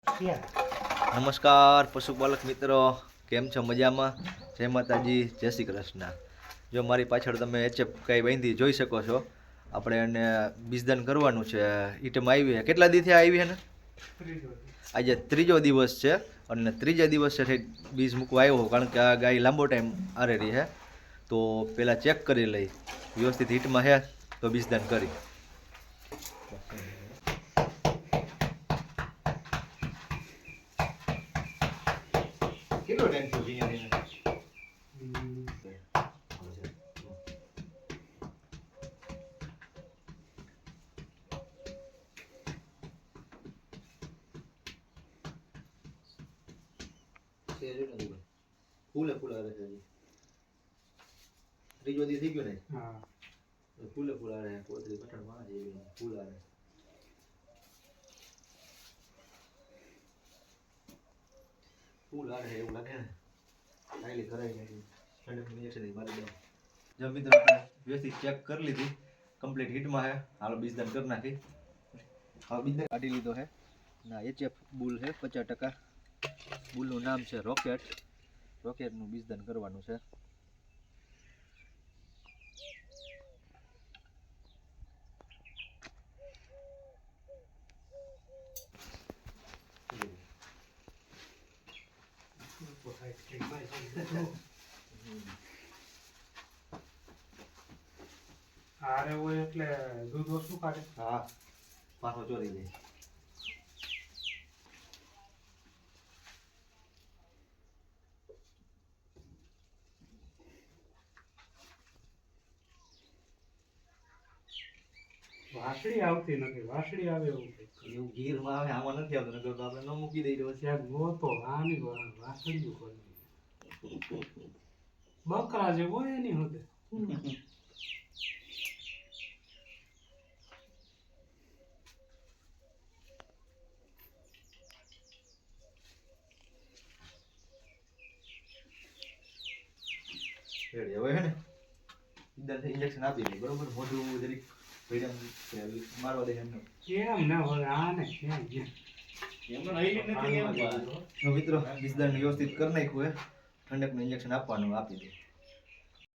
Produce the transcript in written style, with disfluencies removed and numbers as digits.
નમસ્કાર પશુપાલક મિત્રો, કેમ છો? મજામાં? જય માતાજી, જય શ્રી કૃષ્ણ. જો મારી પાછળ તમે એચએફ કાંઈ બાંધી જોઈ શકો છો. આપણે એને બીજદાન કરવાનું છે. ઈટમાં આવી છે. કેટલા દિવસથી આવી છે ને? આજે ત્રીજો દિવસ છે અને ત્રીજા દિવસે બીજ મૂકવા આવ્યો, કારણ કે આ ગાય લાંબો ટાઈમ આરે રહી છે. તો પહેલાં ચેક કરી લઈ વ્યવસ્થિત હીટમાં છે તો બીજદાન કરી. કેટલો ટાઈમ સુધી ફૂલે ફૂલ આવે છે? ત્રીજો દી થઈ ગયો ને? હા, ફૂલે ફૂલ આવે. કોથળી કઠણ માં જેવી ફૂલ આવે. ફૂલ આવે એવું લાગે ને? ખાલી કરાઈ નાખી ઠંડક ઇન્જેક્શન મારી દે. જો મિત્રો વ્યવસ્થિત ચેક કરી લીધી, કમ્પ્લીટ હીટમાં છે. હાલો બીજદાન કરી નાખી. હવે બીજદાન કાઢી લીધો છે ના. એચએફ બુલ છે 50%. બુલનું નામ છે રોકેટ. રોકેટનું બીજદાન કરવાનું છે. હારે હોય એટલે દૂધ ઓછું કાઢે. હા, પાછો ચોરી જાય. વાસળી આવતી નથી. વાસળી આવે એવું છે. એવું ગીરમાં આવે, આમાં નથી આવતું. નકર તો આપણે ન મૂકી દઈએ તો ત્યાં ગોતો આની વાસળીઓ કરી બકરા જે હોય એની હદે. રેડી. હવે હે ને ઇન્જેક્શન આપી દે, બરોબર? મોઢું જરીક ફ્રીડમ મારવા દે એમને. કેમ ના હવે આને ક્યાં ગયા મિત્રો બીજદાન વ્યવસ્થિત કરી નાખ્યું હે. ઠંડકનું ઇન્જેક્શન આપવાનું આપી દે.